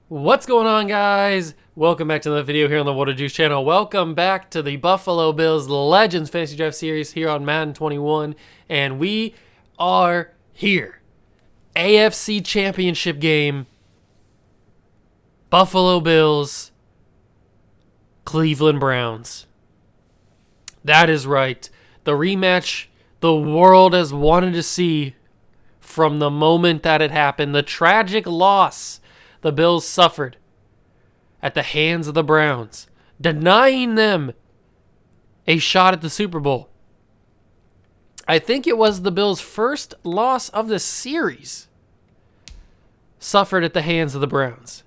What's going on, guys? Welcome back to another video here on the Water Juice channel. Welcome back to the Buffalo Bills Legends Fantasy Draft Series here on Madden 21. And we are here. AFC Championship game. Buffalo Bills. Cleveland Browns. That is right. The rematch the world has wanted to see from the moment that it happened. The tragic loss the Bills suffered at the hands of the Browns, denying them a shot at the Super Bowl. I think it was the Bills' first loss of the series suffered at the hands of the Browns.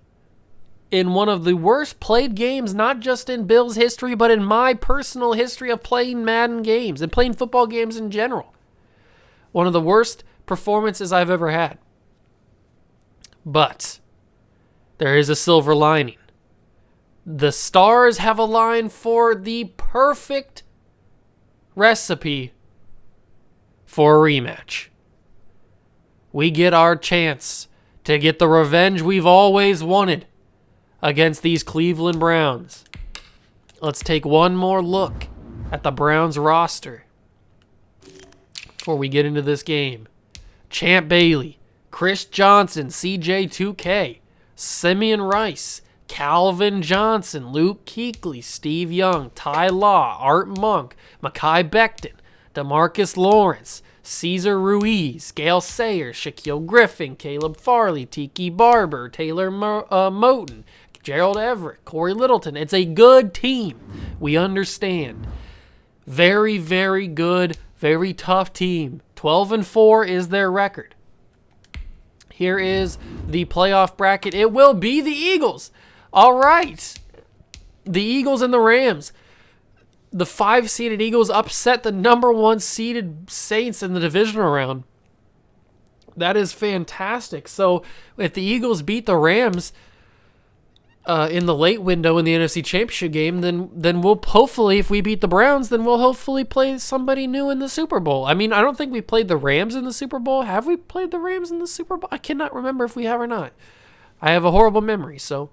In one of the worst played games, not just in Bills history, but in my personal history of playing Madden games and playing football games in general. One of the worst performances I've ever had. But there is a silver lining. The stars have aligned for the perfect recipe for a rematch. We get our chance to get the revenge we've always wanted against these Cleveland Browns. Let's take one more look at the Browns roster before we get into this game. Champ Bailey, Chris Johnson, CJ2K, Simeon Rice, Calvin Johnson, Luke Kuechly, Steve Young, Ty Law, Art Monk, Mekhi Becton, DeMarcus Lawrence, Cesar Ruiz, Gale Sayers, Shaquille Griffin, Caleb Farley, Tiki Barber, Taylor Moton, Gerald Everett, Corey Littleton. It's a good team. We understand. Very, very good, very tough team. 12-4 is their record. Here is the playoff bracket. It will be the Eagles. All right. The Eagles and the Rams. The 5-seeded Eagles upset the number 1 seeded Saints in the divisional round. That is fantastic. So if the Eagles beat the Rams in the late window in the NFC Championship game, then we'll hopefully, if we beat the Browns, then we'll hopefully play somebody new in the Super Bowl. I mean, I don't think we played the Rams in the Super Bowl. Have we played the Rams in the Super Bowl? I cannot remember if we have or not. I have a horrible memory, so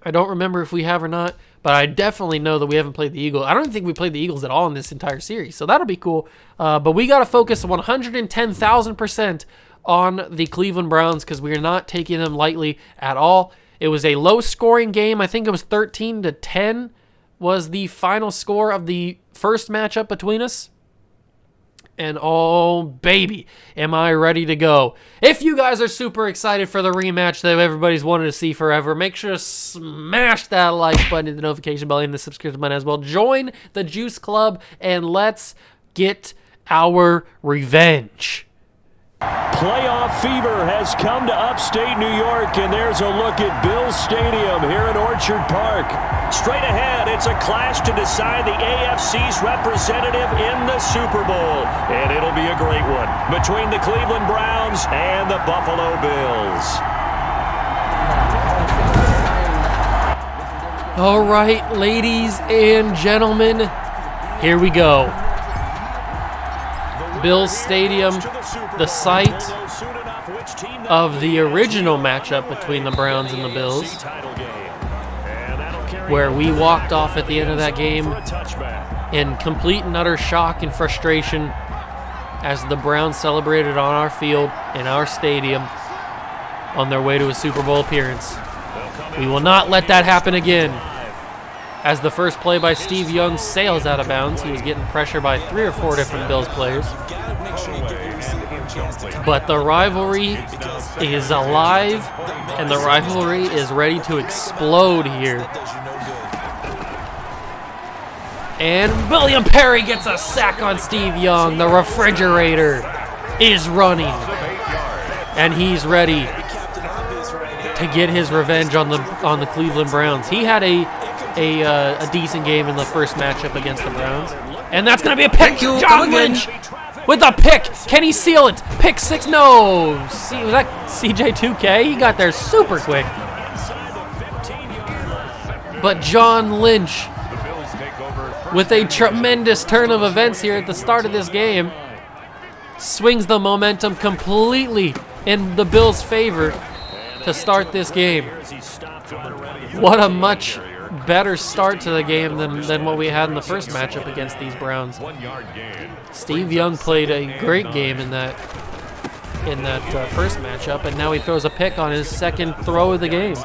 I don't remember if we have or not, but I definitely know that we haven't played the Eagles. I don't think we played the Eagles at all in this entire series, so that'll be cool. But we got to focus 110,000% on the Cleveland Browns because we are not taking them lightly at all. It was a low-scoring game. I think it was 13-10 was the final score of the first matchup between us. And oh, baby, am I ready to go. If you guys are super excited for the rematch that everybody's wanted to see forever, make sure to smash that like button, the notification bell, and the subscription button as well. Join the Juice Club, and let's get our revenge. Playoff fever has come to upstate New York, and there's a look at Bills Stadium here in Orchard Park. Straight ahead, it's a clash to decide the AFC's representative in the Super Bowl, and it'll be a great one between the Cleveland Browns and the Buffalo Bills. All right, ladies and gentlemen, here we go. Bills Stadium, the site of the original matchup between the Browns and the Bills, where we walked off at the end of that game in complete and utter shock and frustration as the Browns celebrated on our field in our stadium on their way to a Super Bowl appearance. We will not let that happen again. As the first play by Steve Young sails out of bounds, he was getting pressure by 3 or 4 different Bills players. But the rivalry is alive, and the rivalry is ready to explode here. And William Perry gets a sack on Steve Young. The refrigerator is running, and he's ready to get his revenge on the Cleveland Browns. He had a decent game in the first matchup against the Browns. And that's going to be a pick. John Lynch with a pick. Can he seal it? Pick 6. No. Was that CJ2K? He got there super quick. But John Lynch with a tremendous turn of events here at the start of this game, swings the momentum completely in the Bills' favor to start this game. What a much better start to the game than what we had in the first matchup against these Browns. Steve Young played a great game in that first matchup, and now he throws a pick on his second throw of the game.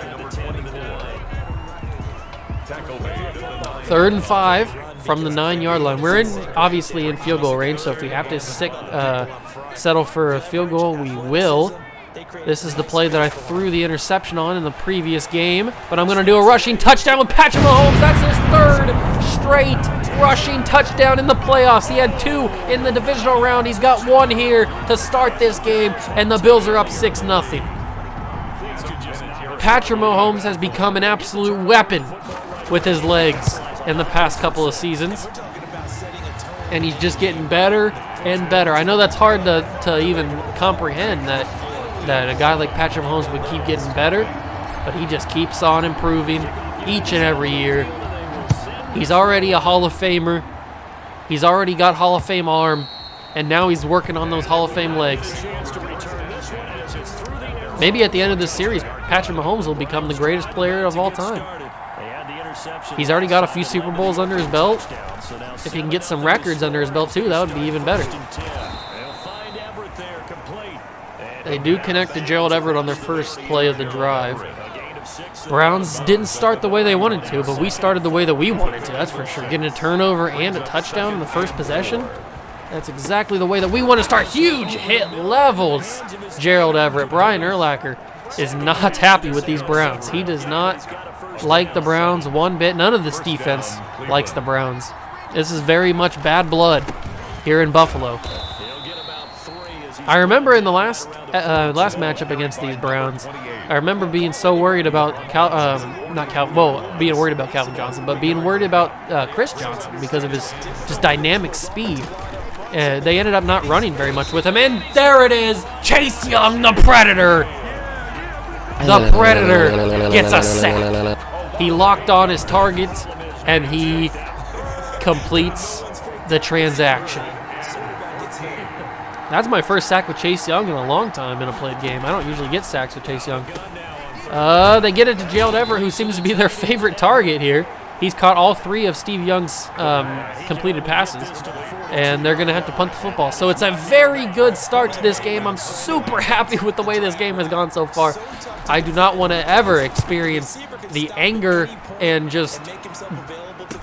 3rd and 5 from the 9-yard line. We're obviously in field goal range, so if we have to settle for a field goal, we will. This is the play that I threw the interception on in the previous game, but I'm going to do a rushing touchdown with Patrick Mahomes. That's his 3rd straight rushing touchdown in the playoffs. He had 2 in the divisional round. He's got 1 here to start this game, and the Bills are up 6-0. Patrick Mahomes has become an absolute weapon with his legs in the past couple of seasons, and he's just getting better and better. I know that's hard to even comprehend that a guy like Patrick Mahomes would keep getting better, but he just keeps on improving each and every year. He's already a Hall of Famer. He's already got Hall of Fame arm, and now he's working on those Hall of Fame legs. Maybe at the end of this series, Patrick Mahomes will become the greatest player of all time. He's already got a few Super Bowls under his belt. If he can get some records under his belt too, that would be even better. They do connect to Gerald Everett on their first play of the drive. Browns didn't start the way they wanted to, but we started the way that we wanted to, that's for sure. Getting a turnover and a touchdown in the first possession, that's exactly the way that we want to start. Huge hit levels, Gerald Everett. Brian Urlacher is not happy with these Browns. He does not like the Browns one bit. None of this defense likes the Browns. This is very much bad blood here in Buffalo. I remember in the last matchup against these Browns, I remember being so worried about being worried about Calvin Johnson, but being worried about Chris Johnson because of his just dynamic speed. They ended up not running very much with him, and there it is, Chase Young, the Predator. The Predator gets a sack. He locked on his target, and he completes the transaction. That's my first sack with Chase Young in a long time in a played game. I don't usually get sacks with Chase Young. They get it to Gerald Everett, who seems to be their favorite target here. He's caught all 3 of Steve Young's completed passes, and they're going to have to punt the football. So it's a very good start to this game. I'm super happy with the way this game has gone so far. I do not want to ever experience the anger and just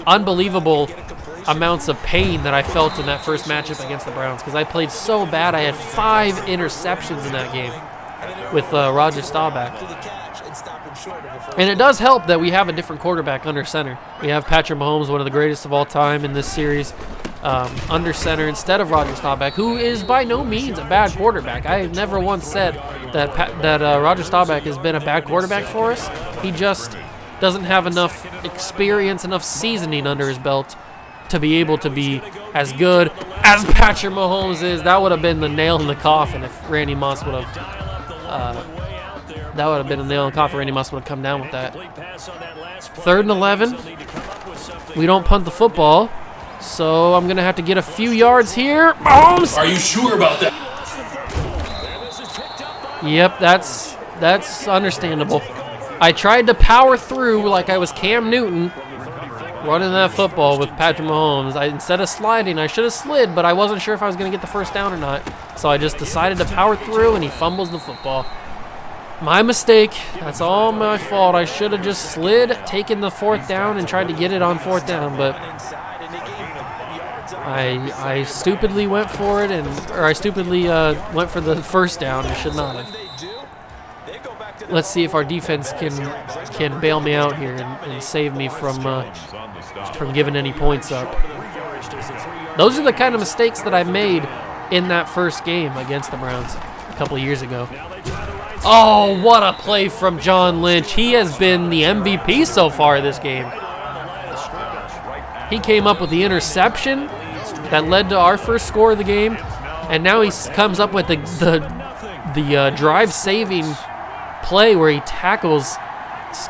unbelievable amounts of pain that I felt in that first matchup against the Browns, because I played so bad. I had 5 interceptions in that game with Roger Staubach. And it does help that we have a different quarterback under center. We have Patrick Mahomes, one of the greatest of all time in this series, under center instead of Roger Staubach, who is by no means a bad quarterback. I have never once said that Roger Staubach has been a bad quarterback for us. He just doesn't have enough experience, enough seasoning under his belt to be able to be as good as Patrick Mahomes is. That would have been the nail in the coffin if Randy Moss would have. That would have been a nail in the coffin. Randy Moss would have come down with that. 3rd and 11. We don't punt the football, so I'm gonna have to get a few yards here. Mahomes. Are you sure about that? Yep, that's understandable. I tried to power through like I was Cam Newton, running that football with Patrick Mahomes. Instead of sliding, I should have slid, but I wasn't sure if I was going to get the first down or not. So I just decided to power through, and he fumbles the football. My mistake. That's all my fault. I should have just slid, taken the 4th down, and tried to get it on 4th down, but I stupidly went for it, or I stupidly went for the first down. I should not have. Let's see if our defense can bail me out here and save me from giving any points up. Those are the kind of mistakes that I made in that first game against the Browns a couple of years ago. Oh, what a play from John Lynch. He has been the MVP so far this game. He came up with the interception that led to our first score of the game, and now he comes up with the drive-saving play where he tackles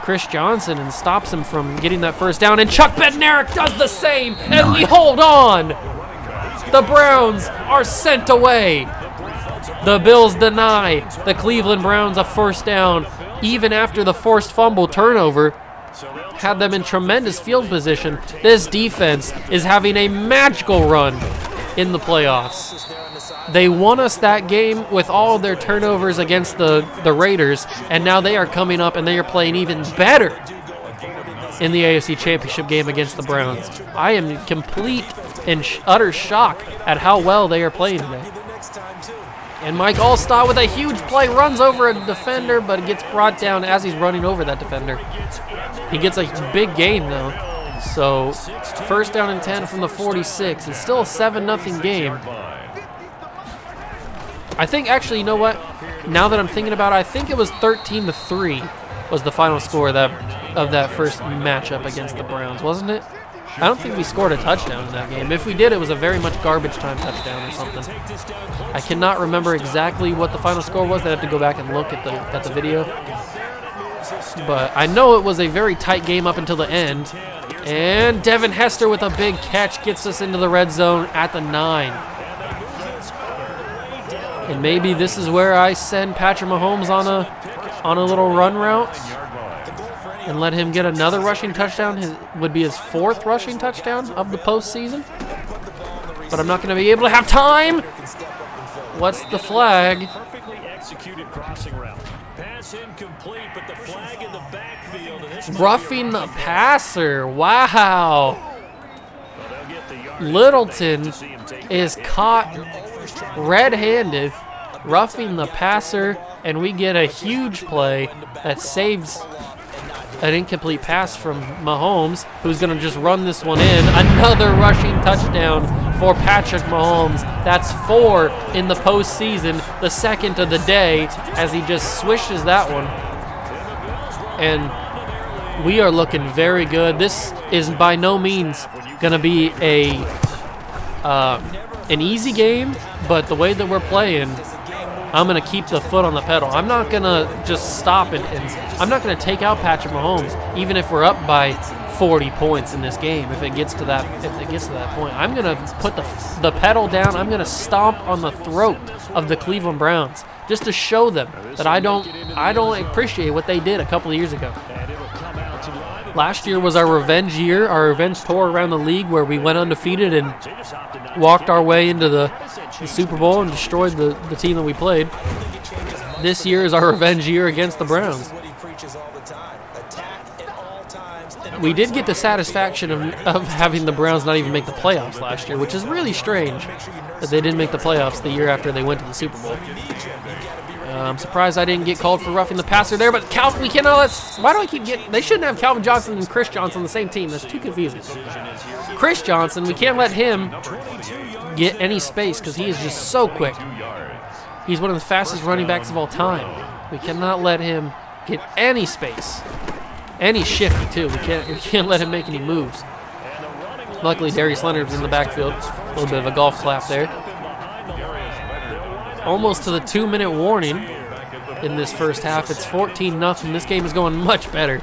Chris Johnson and stops him from getting that first down. And Chuck Bednarik does the same, and we hold on. The Browns are sent away. The Bills deny the Cleveland Browns a first down, even after the forced fumble turnover had them in tremendous field position. This defense is having a magical run in the playoffs. They won us that game with all of their turnovers against the Raiders, and now they are coming up and they are playing even better in the AFC Championship game against the Browns. I am in complete and utter shock at how well they are playing today. And Mike Allstott with a huge play runs over a defender, but gets brought down as he's running over that defender. He gets a big gain, though. So, first down and 10 from the 46. It's still a 7-0 game. I think, actually, you know what? Now that I'm thinking about it, I think it was 13-3 was the final score of that first matchup against the Browns, wasn't it? I don't think we scored a touchdown in that game. If we did, it was a very much garbage time touchdown or something. I cannot remember exactly what the final score was. I have to go back and look at the video. But I know it was a very tight game up until the end. And Devin Hester with a big catch gets us into the red zone at the 9. And maybe this is where I send Patrick Mahomes on a little run route and let him get another rushing touchdown. Would be his 4th rushing touchdown of the postseason. But I'm not going to be able to have time. What's the flag? Perfectly executed crossing route. Pass incomplete, but the flag in the backfield. Roughing the passer. Wow. Littleton is caught red-handed, roughing the passer, and we get a huge play that saves an incomplete pass from Mahomes, who's going to just run this one in. Another rushing touchdown for Patrick Mahomes. That's 4 in the postseason, the 2nd of the day, as he just swishes that one. And we are looking very good. This is by no means going to be an easy game, but the way that we're playing, I'm going to keep the foot on the pedal. I'm not going to just stop it, and I'm not going to take out Patrick Mahomes, even if we're up by 40 points in this game. If it gets to that point, I'm going to put the pedal down. I'm going to stomp on the throat of the Cleveland Browns just to show them that I don't appreciate what they did a couple of years ago. Last year was our revenge year, our revenge tour around the league, where we went undefeated and walked our way into the Super Bowl and destroyed the team that we played. This year is our revenge year against the Browns. We did get the satisfaction of having the Browns not even make the playoffs last year, which is really strange that they didn't make the playoffs the year after they went to the Super Bowl. I'm surprised I didn't get called for roughing the passer there, but we cannot let. Why do I keep getting? They shouldn't have Calvin Johnson and Chris Johnson on the same team. That's too confusing. Chris Johnson, we can't let him get any space because he is just so quick. He's one of the fastest running backs of all time. We cannot let him get any space. Any shifty too. We can't let him make any moves. Luckily, Darius Leonard's in the backfield. A little bit of a golf clap there. Almost to the 2-minute warning in this first half. It's 14-0. This game is going much better.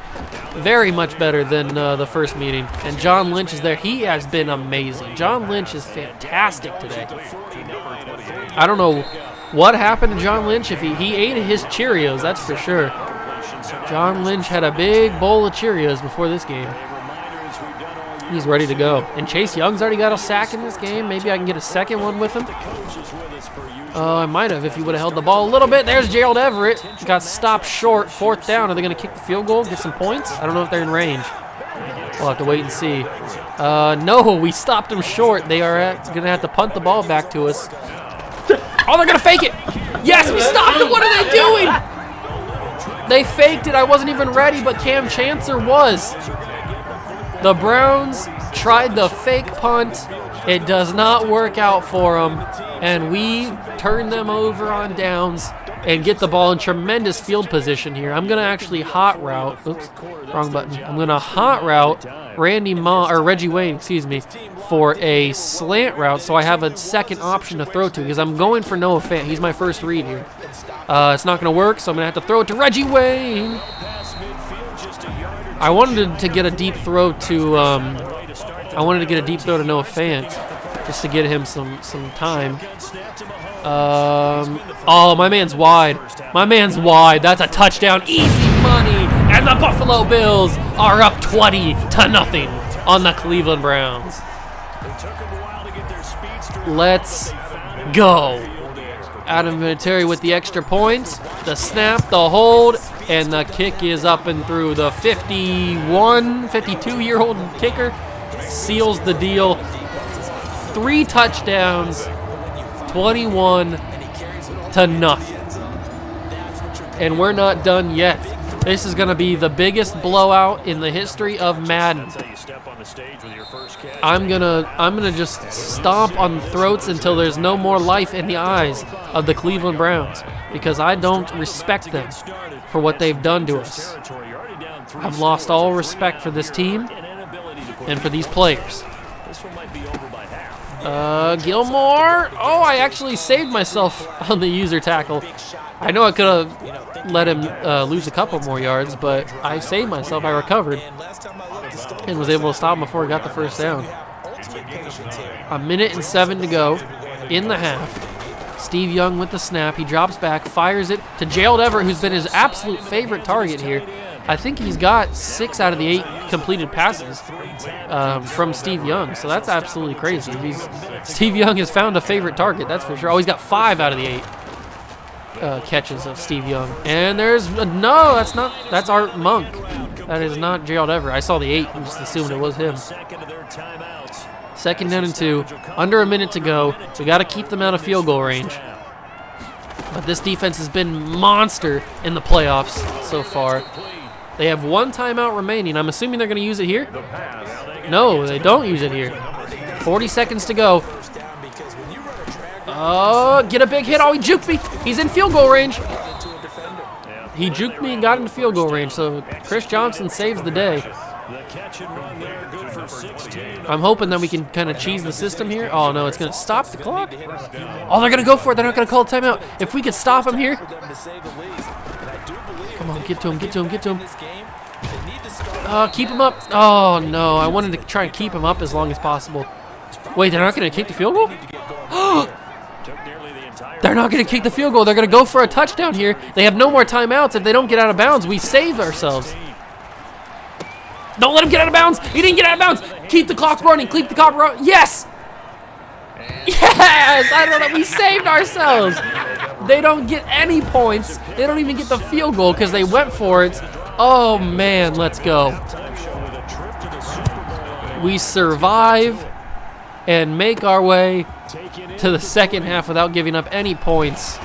Very much better than the first meeting. And John Lynch is there. He has been amazing. John Lynch is fantastic today. I don't know what happened to John Lynch. If he ate his Cheerios, that's for sure. John Lynch had a big bowl of Cheerios before this game. He's ready to go. And Chase Young's already got a sack in this game. Maybe I can get a second one with him. I might have if he would have held the ball a little bit. There's Gerald Everett. Got stopped short. 4th down. Are they going to kick the field goal, get some points? I don't know if they're in range. We'll have to wait and see. No, we stopped them short. They are going to have to punt the ball back to us. Oh, they're going to fake it. Yes, we stopped them. What are they doing? They faked it. I wasn't even ready, but Cam Chancellor was. The Browns tried the fake punt. It does not work out for them, and we turn them over on downs and get the ball in tremendous field position here. I'm going to actually hot route. Oops, wrong button. I'm going to hot route Reggie Wayne, for a slant route, so I have a second option to throw to because I'm going for Noah Fant. He's my first read here. It's not going to work, so I'm going to have to throw it to Reggie Wayne. I wanted to get a deep throw to Noah Fant just to get him some time. Oh, my man's wide. My man's wide. That's a touchdown. Easy money. And the Buffalo Bills are up 20-0 on the Cleveland Browns. Let's go. Adam Vinatieri with the extra points, the snap, the hold, and the kick is up and through. The 52-year-old kicker seals the deal. 3 touchdowns, 21-0. And we're not done yet. This is going to be the biggest blowout in the history of Madden. I'm gonna just stomp on throats until there's no more life in the eyes of the Cleveland Browns, because I don't respect them for what they've done to us. I've lost all respect for this team and for these players. Gilmore. Oh, I actually saved myself on the user tackle. I know I could have let him lose a couple more yards, but I saved myself. I recovered and was able to stop him before he got the first down. 1:07 to go in the half. Steve Young with the snap. He drops back, fires it to Gerald Everett, who's been his absolute favorite target here. I think he's got 6 out of the 8 completed passes from Steve Young, so that's absolutely crazy. Steve Young has found a favorite target, that's for sure. Oh, he's got 5 out of the 8 catches of Steve Young. And there's no, that's Art Monk. That is not Gerald Everett. I saw the 8 and just assumed it was him. 2nd down and 2, under a minute to go. We got to keep them out of field goal range. But this defense has been monster in the playoffs so far. They have 1 timeout remaining. I'm assuming they're going to use it here. No, they don't use it here. 40 seconds to go. Oh, get a big hit. Oh, he juked me. He's in field goal range. He juked me and got into field goal range, so Chris Johnson saves the day. I'm hoping that we can kind of cheese the system here. Oh, no, it's going to stop the clock. Oh, they're going to go for it. They're not going to call a timeout. If we could stop him here. Come on, get to him, get to him, get to him. Keep him up. Oh, no, I wanted to try and keep him up as long as possible. Wait, they're not going to kick the field goal? They're not going to kick the field goal. They're going to go for a touchdown here. They have no more timeouts. If they don't get out of bounds, we save ourselves. Don't let him get out of bounds. He didn't get out of bounds. Keep the clock running. Keep the clock running. Yes. Yes. I don't know. We saved ourselves. They don't get any points. They don't even get the field goal because they went for it. Oh, man. Let's go. We survive and make our way to the second half without giving up any points.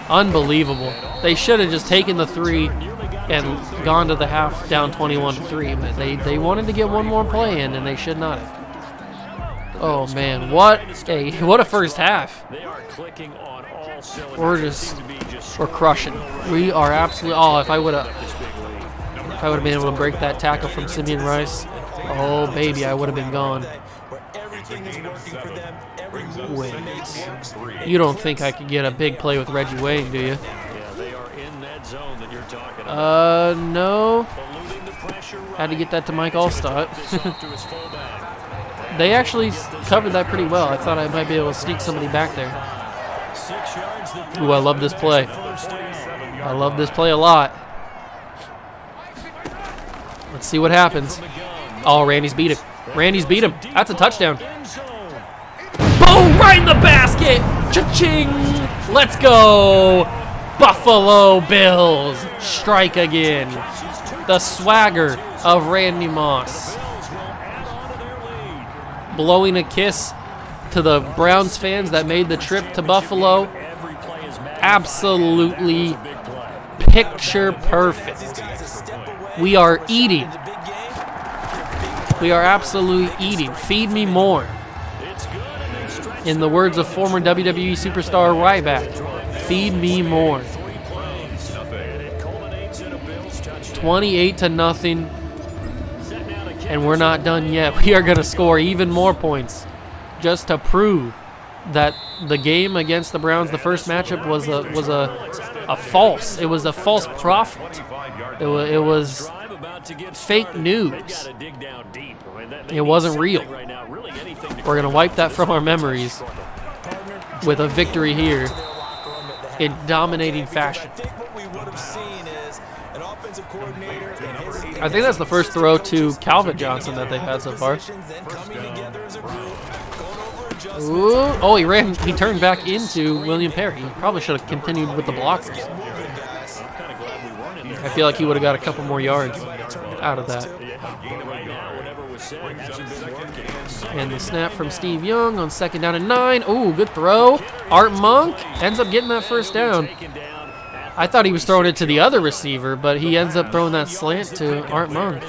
Unbelievable. They should have just taken the 3 and gone to the half down 21-3, but they wanted to get one more play in, and they should not have. Oh man, what a first half. We're crushing. We are absolutely. Oh, if I would have been able to break that tackle from Simeon Rice, oh baby, I would have been gone. Wait, you don't think I could get a big play with Reggie Wayne, do you? No. Had to get that to Mike Allstott. They actually covered that pretty well. I thought I might be able to sneak somebody back there. Ooh, I love this play. I love this play a lot. Let's see what happens. Oh, Randy's beat him. Randy's beat him. That's a touchdown. Boom! Right in the basket! Cha-ching! Let's go! Buffalo Bills strike again. The swagger of Randy Moss. Blowing a kiss to the Browns fans that made the trip to Buffalo. Absolutely picture perfect. We are eating. We are absolutely eating. Feed me more. In the words of former WWE superstar Ryback, feed me more. 28-0, and we're not done yet. We are going to score even more points just to prove that the game against the Browns, the first matchup, was a false. It was a false prophet. It was fake news. It wasn't real. We're going to wipe that from our memories with a victory here in dominating fashion. I think that's the first throw to Calvin Johnson that they've had so far. Ooh. Oh, he turned back into William Perry. He probably should have continued with the blockers. I feel like he would have got a couple more yards out of that. And the snap from Steve Young on 2nd down and 9. Ooh, good throw. Art Monk ends up getting that first down. I thought he was throwing it to the other receiver, but he ends up throwing that slant to Art Monk.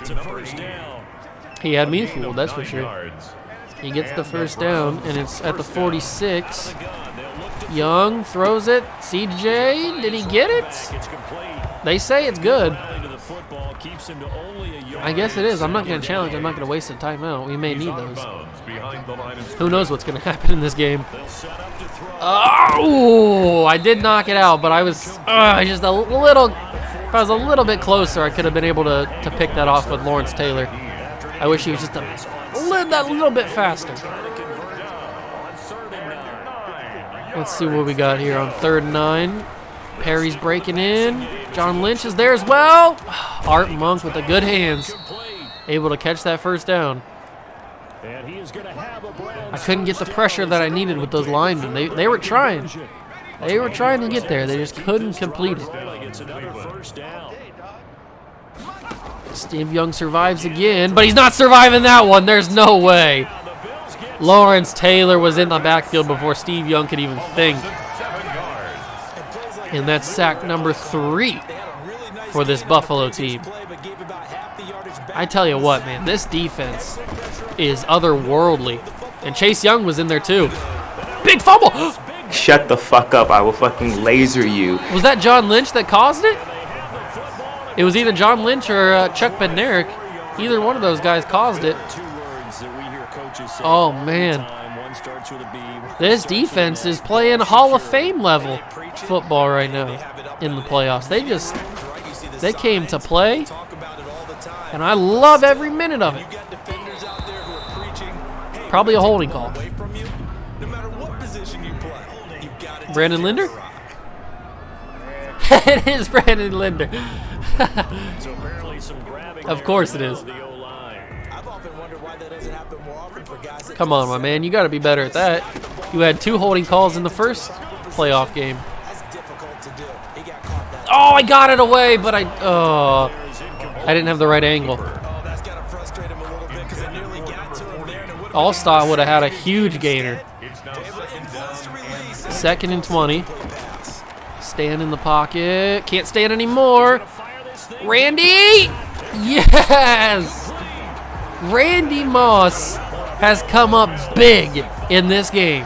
He had me fooled, that's for sure. He gets the first down, and it's at the 46. Young throws it. CJ, did he get it? They say it's good. I guess it is. I'm not going to challenge. I'm not going to waste a timeout. We may need those. Who knows what's going to happen in this game. Oh, I did knock it out, but I was just a little... If I was a little bit closer, I could have been able to pick that off with Lawrence Taylor. I wish he was just that little bit faster. Let's see what we got here on 3rd and 9. Perry's breaking in. John Lynch is there as well. Art Monk with the good hands, able to catch that first down. I couldn't get the pressure that I needed with those linemen. They were trying. They were trying to get there. They just couldn't complete it. Steve Young survives again, but he's not surviving that one. There's no way. Lawrence Taylor was in the backfield before Steve Young could even think. And that's sack number 3 for this Buffalo team. I tell you what, man, this defense is otherworldly. And Chase Young was in there too. Big fumble! Shut the fuck up, I will fucking laser you. Was that John Lynch that caused it? It was either John Lynch or Chuck Bednarik. Either one of those guys caused it. Oh, man. This defense is playing Hall of Fame level football right now in the playoffs. They came to play, and I love every minute of it. Probably a holding call. Brandon Linder? It is Brandon Linder. Of course it is. Come on, my man. You got to be better at that. You had 2 holding calls in the first playoff game. Oh, I got it away, but I didn't have the right angle. Allstott would have had a huge gainer. 2nd and 20. Stand in the pocket. Can't stand anymore. Randy! Yes! Randy Moss has come up big in this game.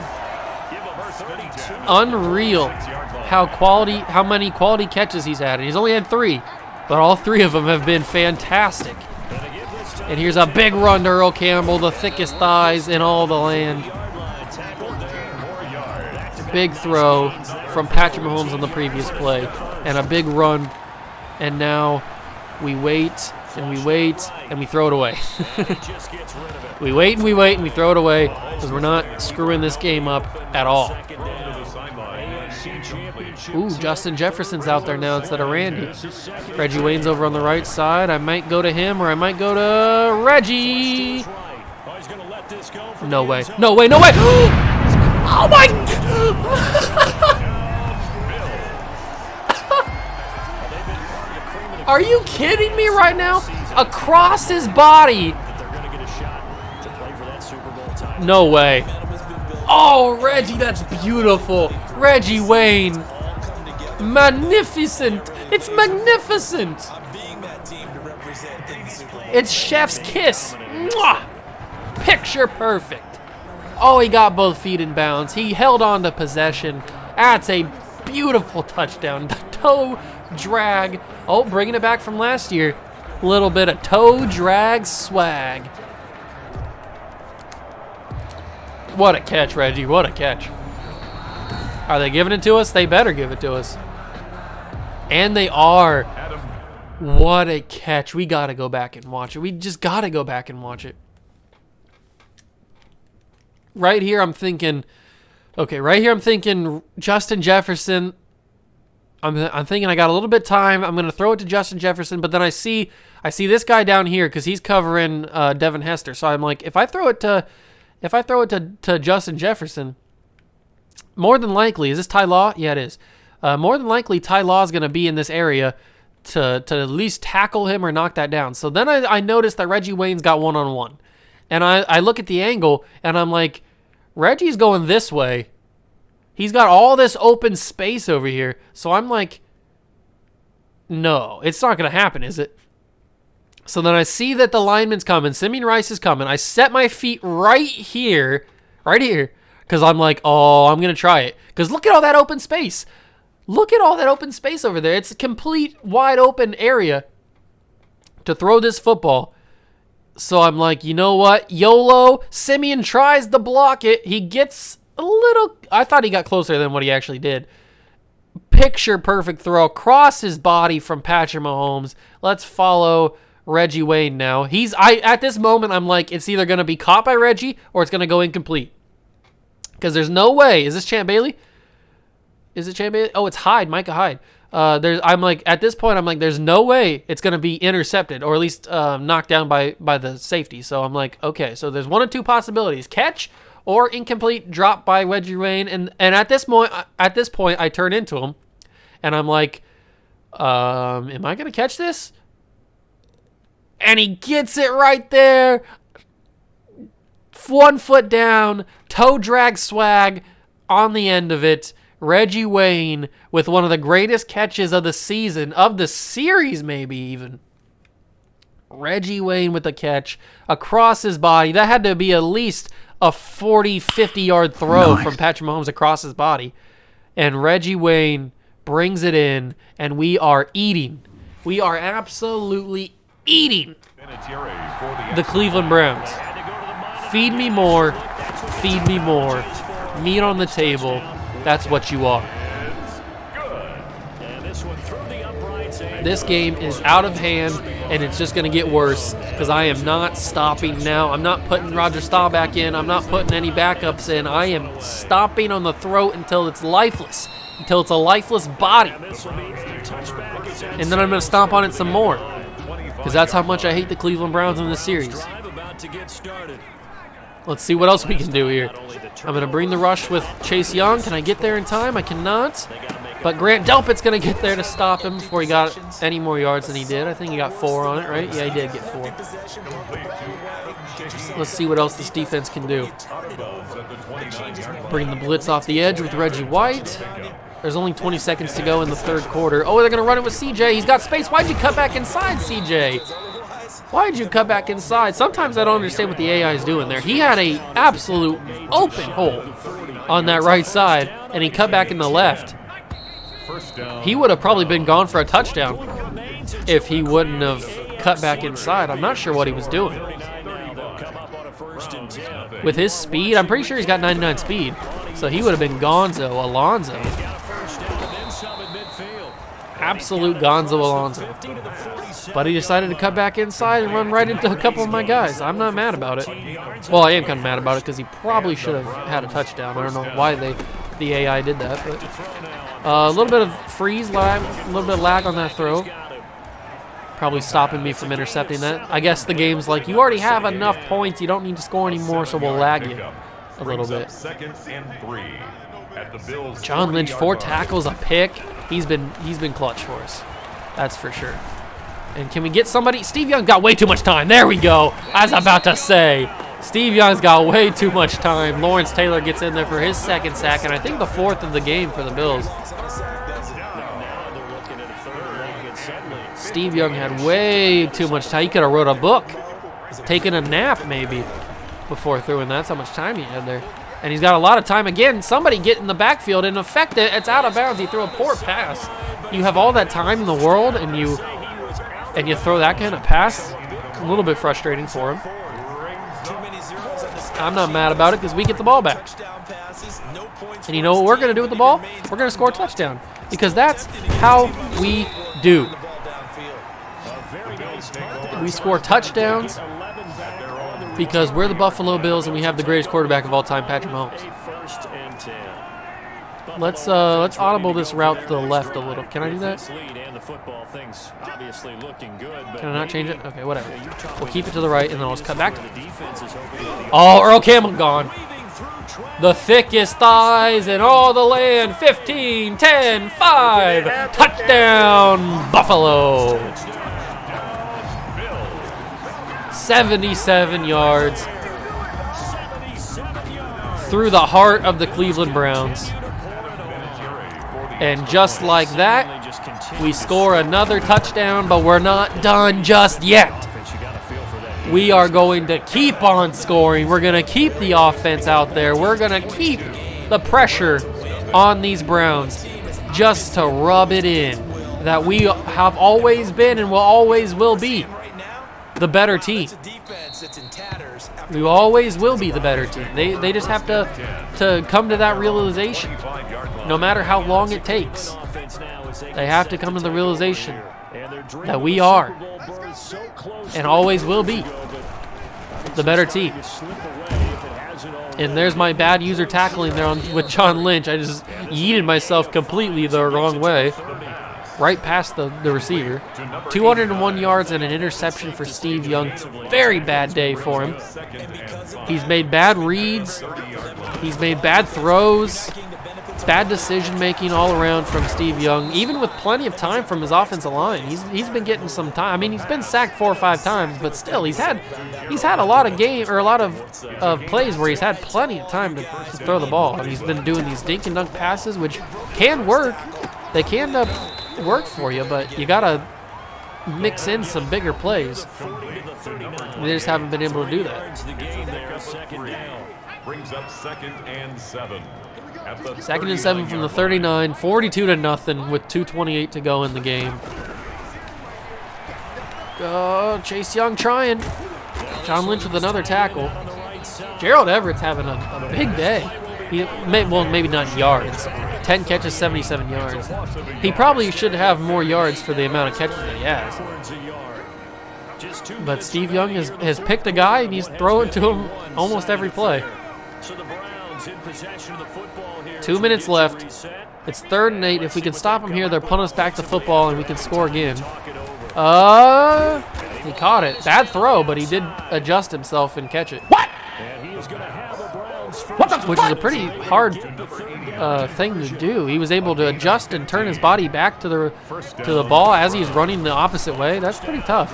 Unreal how many quality catches he's had. And he's only had 3, but all 3 of them have been fantastic. And here's a big run to Earl Campbell, the thickest thighs in all the land. Big throw from Patrick Mahomes on the previous play, and a big run. And now we wait, and we wait, and we throw it away. We wait, and we wait, and we throw it away because we're not screwing this game up at all. Ooh, Justin Jefferson's out there now instead of Randy. Reggie Wayne's over on the right side. I might go to him, or I might go to Reggie. No way. No way, no way. Oh, my Are you kidding me right now? Across his body. No way. Oh, Reggie, that's beautiful. Reggie Wayne. Magnificent. It's magnificent. It's chef's kiss. Mwah! Picture perfect. Oh, he got both feet in bounds. He held on to possession. That's a beautiful touchdown. The toe drag. Oh, bringing it back from last year. A little bit of toe drag swag. What a catch, Reggie. What a catch. Are they giving it to us? They better give it to us. And they are. What a catch. We got to go back and watch it. We just got to go back and watch it. Right here, I'm thinking, okay, right here, I'm thinking Justin Jefferson. I'm thinking I got a little bit of time. I'm going to throw it to Justin Jefferson, but then I see this guy down here because he's covering Devin Hester. So I'm like, if I throw it to Justin Jefferson, more than likely, is this Ty Law? Yeah, it is. More than likely, Ty Law is going to be in this area to at least tackle him or knock that down. So then I noticed that Reggie Wayne's got one-on-one. And I look at the angle, and I'm like, Reggie's going this way. He's got all this open space over here. So I'm like, no, it's not going to happen, is it? So then I see that the lineman's coming. Simeon Rice is coming. I set my feet right here, because I'm like, oh, I'm going to try it. Because look at all that open space. Look at all that open space over there. It's a complete wide open area to throw this football. So I'm like, you know what? YOLO. Simeon tries to block it. He gets a little... I thought he got closer than what he actually did. Picture perfect throw across his body from Patrick Mahomes. Let's follow Reggie Wayne now. At this moment, I'm like, it's either going to be caught by Reggie or it's going to go incomplete. Because there's no way. Is this Champ Bailey? Is it Champ Bailey? Oh, it's Hyde, Micah Hyde. I'm like, at this point, I'm like, there's no way it's going to be intercepted or at least knocked down by the safety. So I'm like, okay, so there's one of two possibilities: catch or incomplete drop by Reggie Wayne. And at this point, I turn into him, and I'm like, am I going to catch this? And he gets it right there. 1 foot down, toe drag swag on the end of it. Reggie Wayne with one of the greatest catches of the season, of the series maybe even. Reggie Wayne with the catch across his body. That had to be at least a 40, 50-yard throw from Patrick Mahomes across his body. And Reggie Wayne brings it in, and we are eating. We are absolutely eating the Cleveland Browns. Feed me more. Feed me more. Meat on the table. That's what you are. This game is out of hand, and it's just going to get worse because I am not stopping now. I'm not putting Roger Staubach in. I'm not putting any backups in. I am stomping on the throat until it's lifeless, until it's a lifeless body. And then I'm going to stomp on it some more because that's how much I hate the Cleveland Browns in this series. Let's see what else we can do here. I'm going to bring the rush with Chase Young. Can I get there in time? I cannot. But Grant Delpit's going to get there to stop him before he got any more yards than he did. I think he got 4 on it, right? Yeah, he did get 4. Let's see what else this defense can do. Bring the blitz off the edge with Reggie White. There's only 20 seconds to go in the third quarter. Oh, they're going to run it with CJ. He's got space. Why'd you cut back inside, CJ? Why'd you cut back inside? Sometimes I don't understand what the AI is doing there. He had a absolute open hole on that right side, and he cut back in the left. He would have probably been gone for a touchdown if he wouldn't have cut back inside. I'm not sure what he was doing. With his speed, I'm pretty sure he's got 99 speed, so he would have been Alonzo. Absolute Gonzo Alonzo. But he decided to cut back inside and run right into a couple of my guys. I'm not mad about it. Well, I am kind of mad about it because he probably should have had a touchdown. I don't know why the AI did that, but a little bit of freeze lag, a little bit of lag on that throw. Probably stopping me from intercepting that. I guess the game's like, you already have enough points, you don't need to score anymore, so we'll lag you a little bit. John Lynch, 4 tackles, a pick. He's been clutch for us. That's for sure. And can we get somebody? Steve Young got way too much time. There we go. I was about to say. Steve Young's got way too much time. Lawrence Taylor gets in there for his 2nd sack, and I think the 4th of the game for the Bills. Steve Young had way too much time. He could have wrote a book, taken a nap maybe, before throwing that. That's how much time he had there. And he's got a lot of time. Again, somebody get in the backfield and affect it. It's out of bounds. He threw a poor pass. You have all that time in the world, and you throw that kind of pass. A little bit frustrating for him. I'm not mad about it because we get the ball back. And you know what we're going to do with the ball? We're going to score a touchdown because that's how we do. We score touchdowns because we're the Buffalo Bills and we have the greatest quarterback of all time, Patrick Mahomes. Let's audible this route to the left a little. Can I do that? Can I not change it? Okay, whatever. We'll keep it to the right, and then I'll just cut back. Oh, Earl Campbell gone. The thickest thighs in all the land. 15, 10, 5. Touchdown, Buffalo. 77 yards through the heart of the Cleveland Browns. And just like that, we score another touchdown, but we're not done just yet. We are going to keep on scoring. We're going to keep the offense out there. We're going to keep the pressure on these Browns just to rub it in that we have always been and will always will be the better team. We always will be the better team. They just have to come to that realization. No matter how long it takes, they have to come to the realization that we are and always will be the better team. And there's my bad user tackling there with John Lynch. I just yeeted myself completely the wrong way, right past the receiver. 201 yards and an interception for Steve Young. Very bad day for him. He's made bad reads. He's made bad throws. Bad decision-making all around from Steve Young, even with plenty of time from his offensive line. He's been getting some time. I mean, he's been sacked 4 or 5 times, but still, he's had a lot of plays where he's had plenty of time to throw the ball. And he's been doing these dink and dunk passes, which can work. They can work for you, but you gotta mix in some bigger plays. They just haven't been able to do that. Brings up 2nd and 7. 2nd and 7 from the 39, 42-0 with 2:28 to go in the game. Chase Young trying. John Lynch with another tackle. Gerald Everett's having a big day. Maybe not yards. 10 catches, 77 yards. He probably should have more yards for the amount of catches that he has. But Steve Young has picked a guy and he's throwing to him almost every play. 2 minutes left. It's 3rd and 8. If we can stop them here, they'll punt us back to football and we can score again. He caught it. Bad throw, but he did adjust himself and catch it. What? Which is a pretty hard thing to do. He was able to adjust and turn his body back to the ball as he's running the opposite way. That's pretty tough.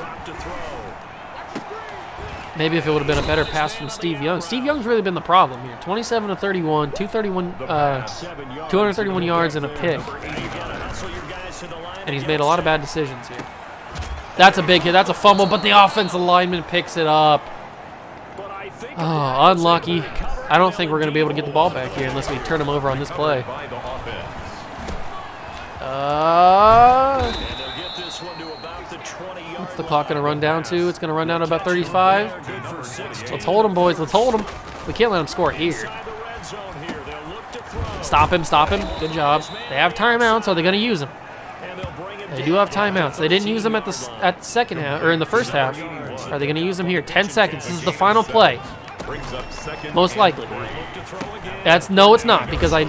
Maybe if it would have been a better pass from Steve Young. Steve Young's really been the problem here. 27 of 31, 231 yards and a pick. And he's made a lot of bad decisions here. That's a big hit. That's a fumble, but the offensive lineman picks it up. Oh, unlucky. I don't think we're going to be able to get the ball back here unless we turn him over on this play. What's the clock going to run down to? It's going to run down to about 35. Let's hold him, boys. Let's hold him. We can't let him score here. Stop him. Stop him. Good job. They have timeouts, so they're going to use them. They do have timeouts. They didn't use them at the second half or in the first half. Are they going to use them here? 10 seconds. This is the final play. Most likely. No, it's not because I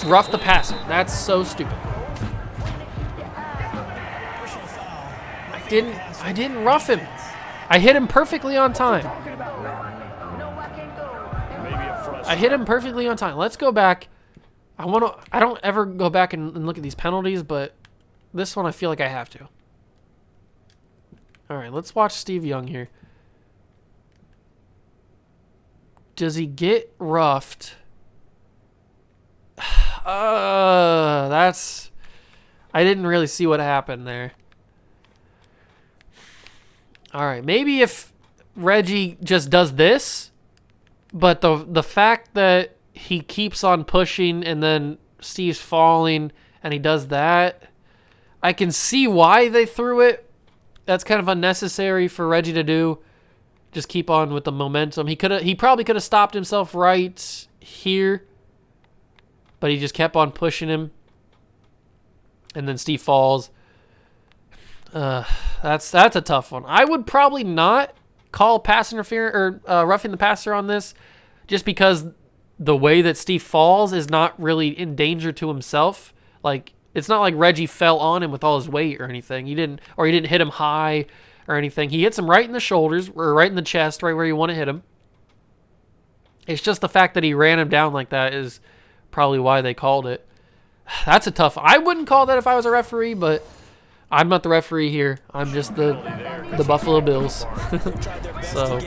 roughed the passer. That's so stupid. I didn't rough him. I hit him perfectly on time. I hit him perfectly on time. Let's go back. I don't ever go back and look at these penalties, but this one I feel like I have to. All right, let's watch Steve Young here. Does he get roughed? I didn't really see what happened there. All right, maybe if Reggie just does this, but the fact that he keeps on pushing and then Steve's falling and he does that, I can see why they threw it. That's kind of unnecessary for Reggie to do. Just keep on with the momentum. He probably could have stopped himself right here, but he just kept on pushing him. And then Steve falls. That's a tough one. I would probably not call pass interference or roughing the passer on this, just because the way that Steve falls is not really in danger to himself. Like, it's not like Reggie fell on him with all his weight or anything. He didn't hit him high or anything. He hits him right in the shoulders or right in the chest, right where you want to hit him. It's just the fact that he ran him down like that is probably why they called it. That's a tough. I wouldn't call that if I was a referee, but I'm not the referee here. I'm just the Buffalo Bills. So,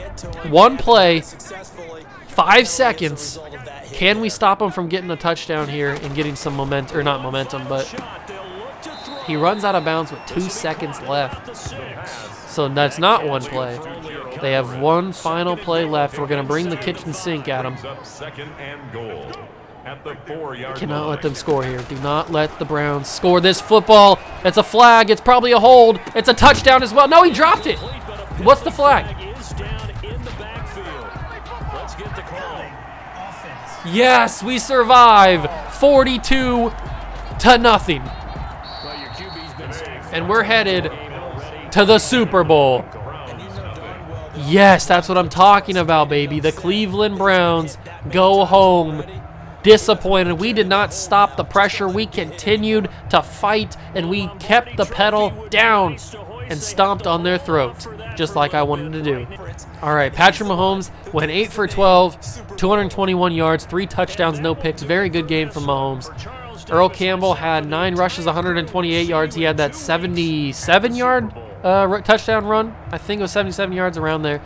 one play, 5 seconds. Can we stop him from getting a touchdown here and getting some momentum, or not momentum, but he runs out of bounds with 2 seconds left. So that's not one play. They have one final play left. We're going to bring the kitchen sink at them. Cannot let them score here. Do not let the Browns score this football. It's a flag. It's probably a hold. It's a touchdown as well. No, he dropped it. What's the flag? Yes, we survive. 42-0. And we're headed to the Super Bowl. Yes, that's what I'm talking about, baby. The Cleveland Browns go home disappointed. We did not stop the pressure. We continued to fight, and we kept the pedal down and stomped on their throat, just like I wanted to do. All right, Patrick Mahomes went 8 for 12, 221 yards, 3 touchdowns, no picks. Very good game from Mahomes. Earl Campbell had 9 rushes, 128 yards. He had that 77-yard touchdown run. I think it was 77 yards, around there.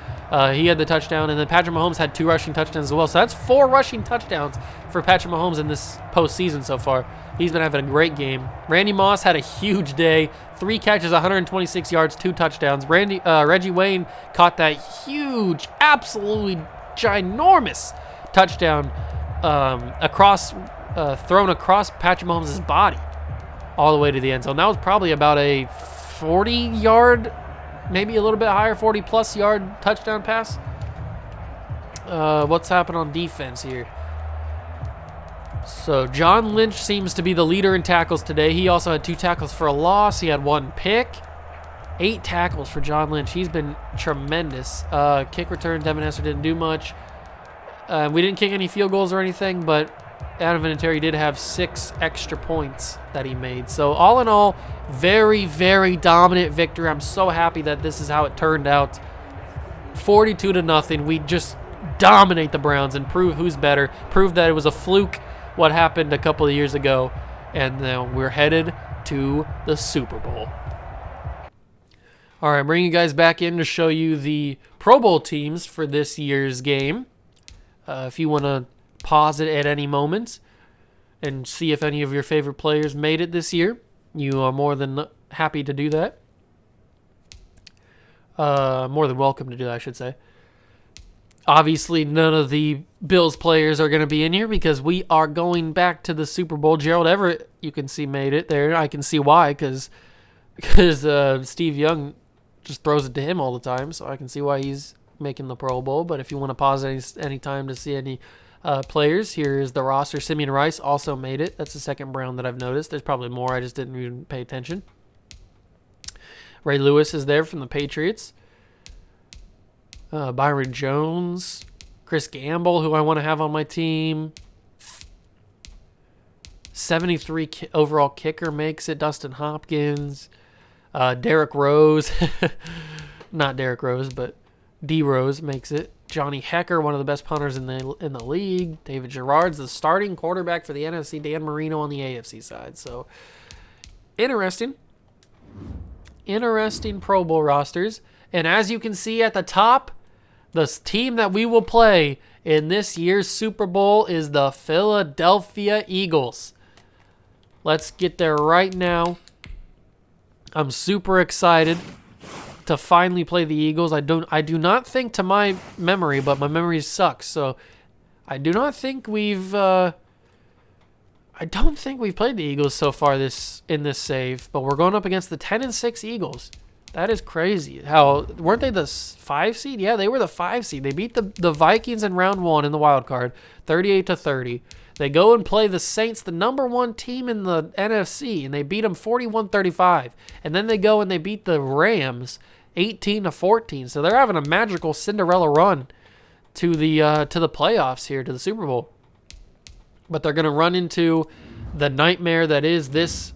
He had the touchdown, and then Patrick Mahomes had 2 rushing touchdowns as well. So that's 4 rushing touchdowns for Patrick Mahomes in this postseason so far. He's been having a great game. Randy Moss had a huge day. 3 catches, 126 yards, 2 touchdowns. Reggie Wayne caught that huge, absolutely ginormous touchdown thrown across Patrick Mahomes' body all the way to the end zone. That was probably about a 40-yard, maybe a little bit higher, 40-plus yard touchdown pass. What's happened on defense here? So John Lynch seems to be the leader in tackles today. He also had 2 tackles for a loss. He had 1 pick. 8 tackles for John Lynch. He's been tremendous. Kick return, Devin Hester didn't do much. We didn't kick any field goals or anything, but Adam Vinatieri did have 6 extra points that he made. So all in all, very, very dominant victory. I'm so happy that this is how it turned out. 42-0. We just dominate the Browns and prove who's better. Prove that it was a fluke what happened a couple of years ago. And now we're headed to the Super Bowl. All right, bringing you guys back in to show you the Pro Bowl teams for this year's game. If you want to pause it at any moment and see if any of your favorite players made it this year, you are more than happy to do that. More than welcome to do that, I should say. Obviously, none of the Bills players are going to be in here because we are going back to the Super Bowl. Gerald Everett, you can see, made it there. I can see why, because Steve Young just throws it to him all the time, so I can see why he's making the Pro Bowl. But if you want to pause any time to see any players, here is the roster. Simeon Rice also made it. That's the second Brown that I've noticed. There's probably more. I just didn't even pay attention. Ray Lewis is there from the Patriots. Byron Jones. Chris Gamble, who I want to have on my team. 73 overall kicker makes it. Dustin Hopkins. Derrick Rose. Not Derrick Rose, but D. Rose makes it. Johnny Hecker, one of the best punters in the league. David Gerard's the starting quarterback for the NFC. Dan Marino on the AFC side. So, interesting Pro Bowl rosters. And as you can see at the top, the team that we will play in this year's Super Bowl is the Philadelphia Eagles. Let's get there right now. I'm super excited to finally play the Eagles. I do not think, to my memory, but my memory sucks, so I do not think we've played the Eagles so far in this save, but we're going up against the 10-6 Eagles. That is crazy. How weren't they the 5 seed? Yeah, they were the 5 seed. They beat the Vikings in round 1 in the wild card, 38-30. They go and play the Saints, the number 1 team in the NFC, and they beat them 41-35. And then they go and they beat the Rams 18-14. So they're having a magical Cinderella run to the playoffs here, to the Super Bowl. But they're going to run into the nightmare that is this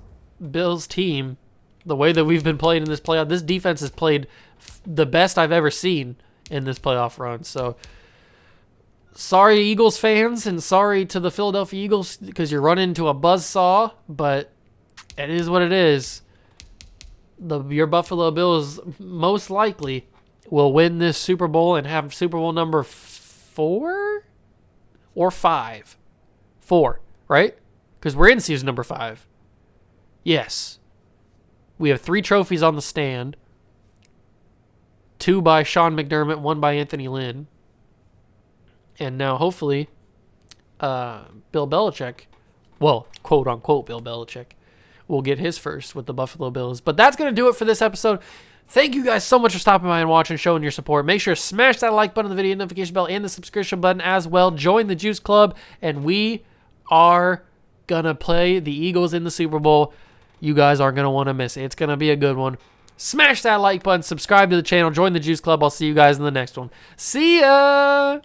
Bills team. The way that we've been playing in this playoff, this defense has played the best I've ever seen in this playoff run. So, sorry, Eagles fans, and sorry to the Philadelphia Eagles because you're running into a buzzsaw, but it is what it is. Your Buffalo Bills most likely will win this Super Bowl and have Super Bowl number 4 or 5. 4, right? Because we're in season number 5. Yes. We have 3 trophies on the stand. 2 by Sean McDermott, 1 by Anthony Lynn. And now, hopefully, Bill Belichick, well, quote-unquote Bill Belichick, will get his first with the Buffalo Bills. But that's going to do it for this episode. Thank you guys so much for stopping by and watching, showing your support. Make sure to smash that like button on the video, notification bell, and the subscription button as well. Join the Juice Club, and we are going to play the Eagles in the Super Bowl. You guys aren't going to want to miss it. It's going to be a good one. Smash that like button, subscribe to the channel, join the Juice Club. I'll see you guys in the next one. See ya!